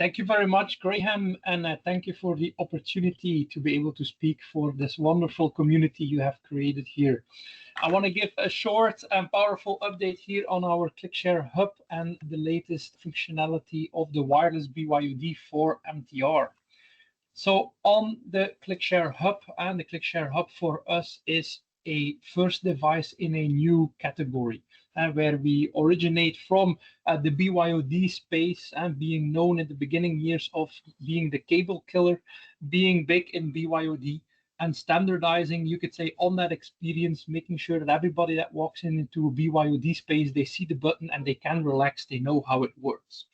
Thank you very much, Graham, and thank you for the opportunity to be able to speak for this wonderful community you have created here. I want to give a short and powerful update here on our ClickShare Hub and the latest functionality of the wireless BYOD for MTR. So on the ClickShare Hub, and the ClickShare Hub for us is a first device in a new category, where we originate from the BYOD space and being known in the beginning years of being the cable killer, being big in BYOD, and standardizing, you could say, on that experience, making sure that everybody that walks into a BYOD space, they see the button and they can relax, they know how it works.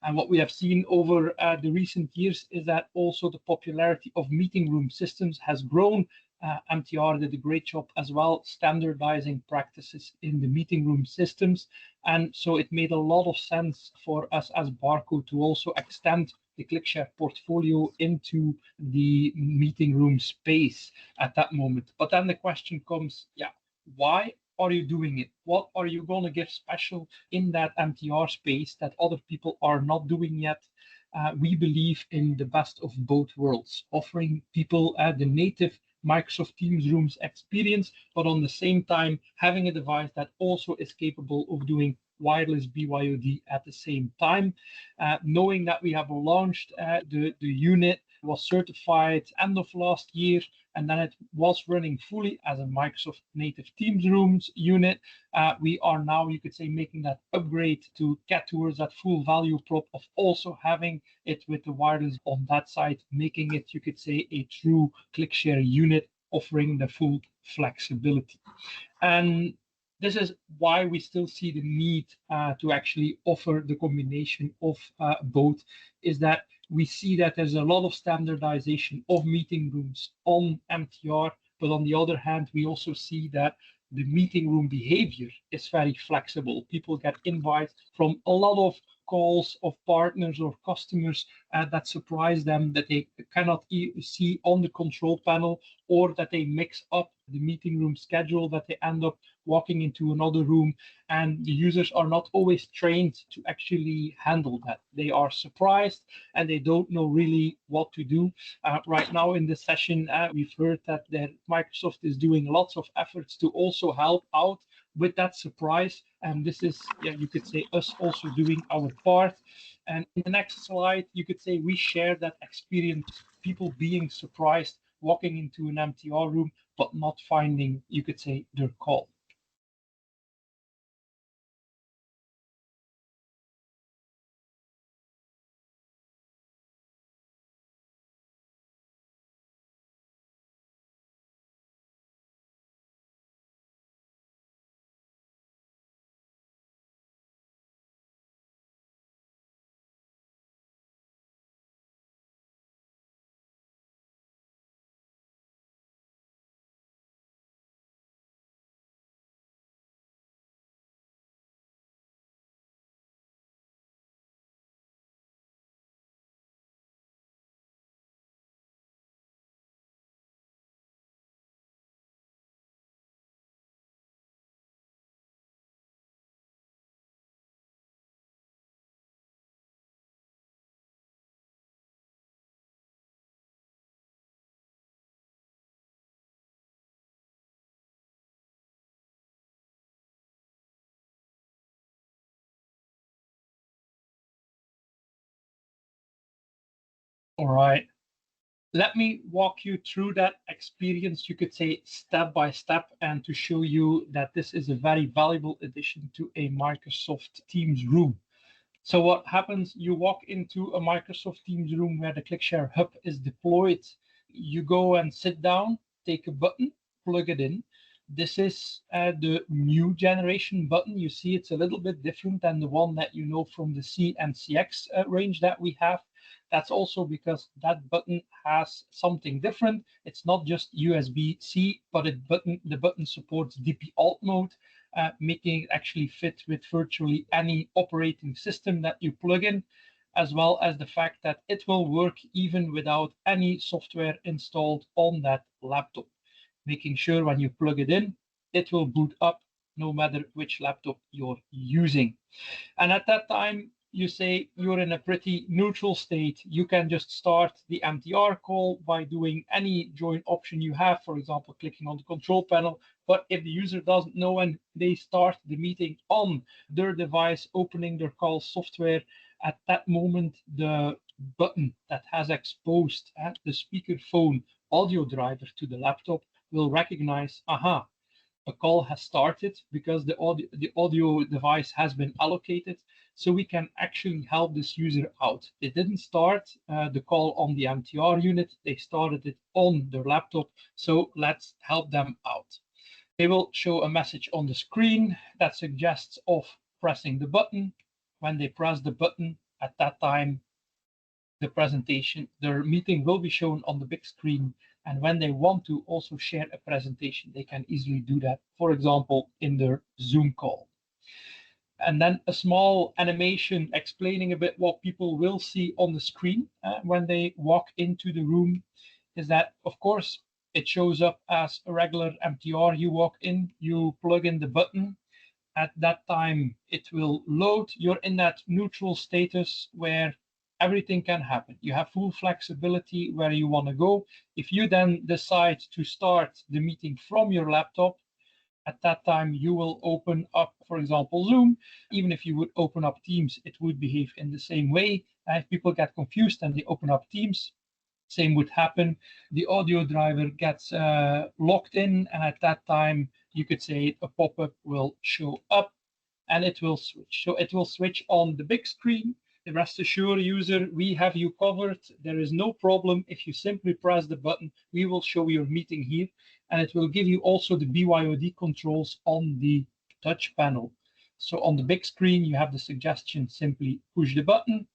And what we have seen over the recent years is that also the popularity of meeting room systems has grown. MTR did a great job as well, standardizing practices in the meeting room systems. And so it made a lot of sense for us as Barco to also extend the ClickShare portfolio into the meeting room space at that moment. But then the question comes, why are you doing it? What are you going to give special in that MTR space that other people are not doing yet? We believe in the best of both worlds, offering people the native Microsoft Teams Rooms experience, but on the same time having a device that also is capable of doing wireless BYOD at the same time. Knowing that we have launched the unit, was certified end of last year, and then it was running fully as a Microsoft native Teams Rooms unit. We are now, you could say, making that upgrade to get towards that full value prop of also having it with the wireless on that side, making it, you could say, a true ClickShare unit, offering the full flexibility. And this is why we still see the need to actually offer the combination of both, is that we see that there's a lot of standardization of meeting rooms on MTR, but on the other hand, we also see that the meeting room behavior is very flexible. People get invites from a lot of calls of partners or customers that surprise them, that they cannot see on the control panel, or that they mix up the meeting room schedule, that they end up walking into another room, and the users are not always trained to actually handle that. They are surprised and they don't know really what to do. Right now in this session, we've heard that Microsoft is doing lots of efforts to also help out with that surprise. And this is, you could say, us also doing our part. And in the next slide, you could say we share that experience, people being surprised, walking into an MTR room, but not finding, you could say, their call. All right. Let me walk you through that experience, you could say, step by step, and to show you that this is a very valuable addition to a Microsoft Teams room. So what happens, you walk into a Microsoft Teams room where the ClickShare Hub is deployed. You go and sit down, take a button, plug it in. This is the new generation button. You see it's a little bit different than the one that you know from the C and CX range that we have. That's also because that button has something different. It's not just USB-C, but the button supports DP Alt mode, making it actually fit with virtually any operating system that you plug in, as well as the fact that it will work even without any software installed on that laptop, making sure when you plug it in, it will boot up no matter which laptop you're using. And at that time, you say you're in a pretty neutral state, you can just start the MTR call by doing any join option you have, for example, clicking on the control panel. But if the user doesn't know and they start the meeting on their device, opening their call software, at that moment, the button that has exposed the speakerphone audio driver to the laptop will recognize, aha, a call has started because the audio device has been allocated, so we can actually help this user out. They didn't start the call on the MTR unit, they started it on their laptop, so let's help them out. They will show a message on the screen that suggests of pressing the button. When they press the button, at that time, the presentation, their meeting will be shown on the big screen. And when they want to also share a presentation, they can easily do that, for example, in their Zoom call. And then a small animation explaining a bit what people will see on the screen when they walk into the room is that, of course, it shows up as a regular MTR. You walk in, you plug in the button. At that time, it will load. You're in that neutral status where everything can happen. You have full flexibility where you want to go. If you then decide to start the meeting from your laptop, at that time you will open up, for example, Zoom. Even if you would open up Teams, it would behave in the same way. If people get confused and they open up Teams, same would happen. The audio driver gets locked in, and at that time you could say a pop-up will show up and it will switch. So it will switch on the big screen. Rest assured, user, we have you covered. There is no problem. If you simply press the button, we will show your meeting here, and it will give you also the BYOD controls on the touch panel. So on the big screen, you have the suggestion, simply push the button,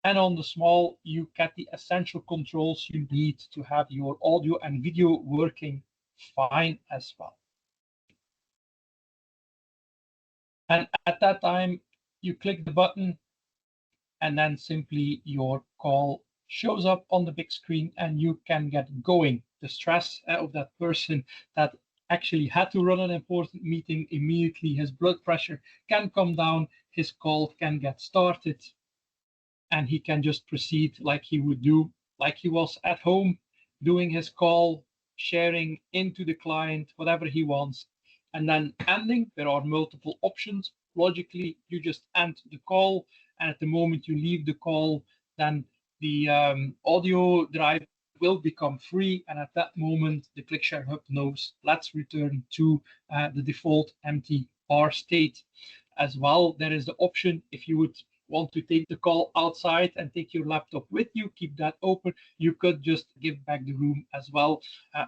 and on the small, you get the essential controls you need to have your audio and video working fine as well. And at that time, you click the button, and then simply your call shows up on the big screen and you can get going. The stress of that person that actually had to run an important meeting immediately, his blood pressure can come down, his call can get started, and he can just proceed like he would do, like he was at home, doing his call, sharing into the client whatever he wants, and then ending. There are multiple options. Logically, you just end the call, and at the moment you leave the call, then the audio drive will become free, and at that moment the ClickShare Hub knows, let's return to the default empty bar state. As well, there is the option, if you would want to take the call outside and take your laptop with you, keep that open, you could just give back the room as well.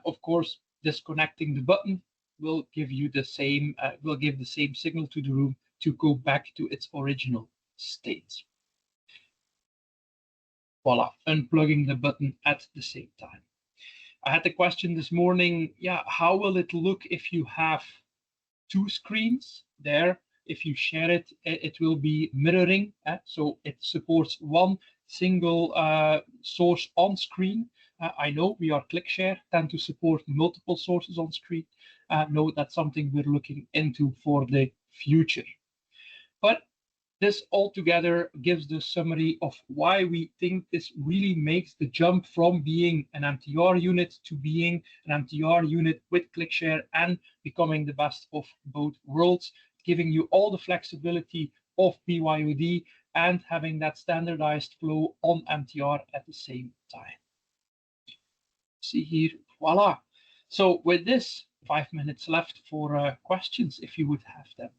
Of course, disconnecting the button will give you the same, will give the same signal to the room to go back to its original state. Voila, unplugging the button at the same time. I had the question this morning, yeah, how will it look if you have two screens there? If you share it, it will be mirroring. So it supports one single source on screen. I know we are ClickShare, tend to support multiple sources on screen. No, that's something we're looking into for the future. But this altogether gives the summary of why we think this really makes the jump from being an MTR unit to being an MTR unit with ClickShare and becoming the best of both worlds, giving you all the flexibility of BYOD and having that standardized flow on MTR at the same time. See here, voila. So with this, 5 minutes left for questions if you would have them.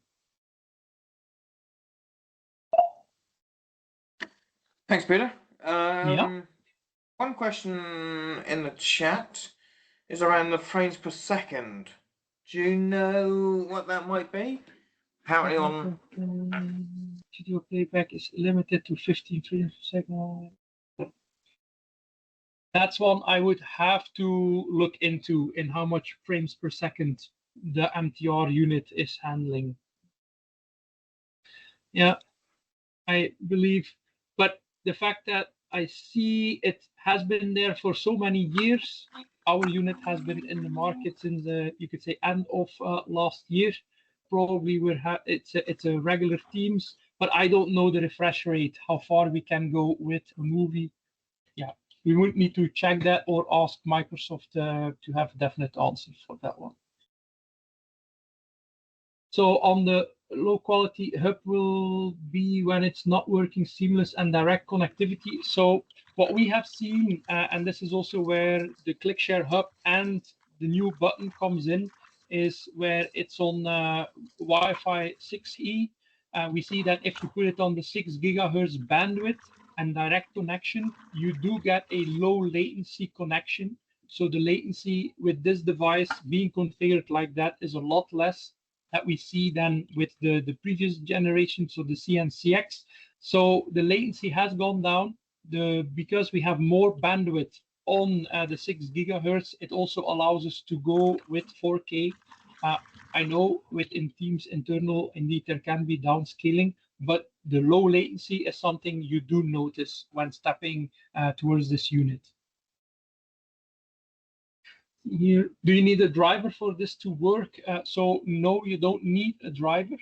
Thanks, Pieter. Yeah. One question in the chat is around the frames per second. Do you know what that might be? Apparently on video playback is limited to 15 frames per second. That's one I would have to look into in how much frames per second the MTR unit is handling. Yeah, I believe, but the fact that I see it has been there for so many years, our unit has been in the market since you could say end of last year. Probably it's a regular Teams, but I don't know the refresh rate, how far we can go with a movie. Yeah, we would need to check that or ask Microsoft to have a definite answer for that one. So on the low quality hub will be when it's not working seamless and direct connectivity. So what we have seen, and this is also where the ClickShare Hub and the new button comes in, is where it's on Wi-Fi 6E. We see that if you put it on the 6 gigahertz bandwidth and direct connection, you do get a low latency connection. So the latency with this device being configured like that is a lot less that we see than with the previous generation, so the CNCX. So the latency has gone down. Because we have more bandwidth on the 6 gigahertz, it also allows us to go with 4K. I know within Teams internal, indeed, there can be downscaling, but the low latency is something you do notice when stepping towards this unit. Here, do you need a driver for this to work? So no, you don't need a driver.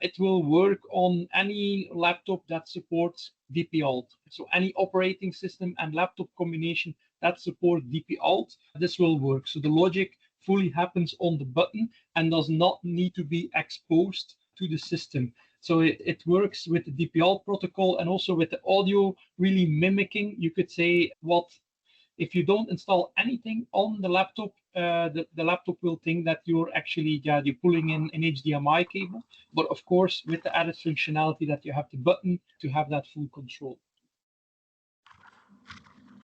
It will work on any laptop that supports DP-Alt. So any operating system and laptop combination that support DP-Alt, this will work. So the logic fully happens on the button and does not need to be exposed to the system. So it works with the DP-Alt protocol and also with the audio really mimicking, you could say, what if you don't install anything on the laptop, the laptop will think that you're actually you're pulling in an HDMI cable. But of course, with the added functionality that you have the button to have that full control.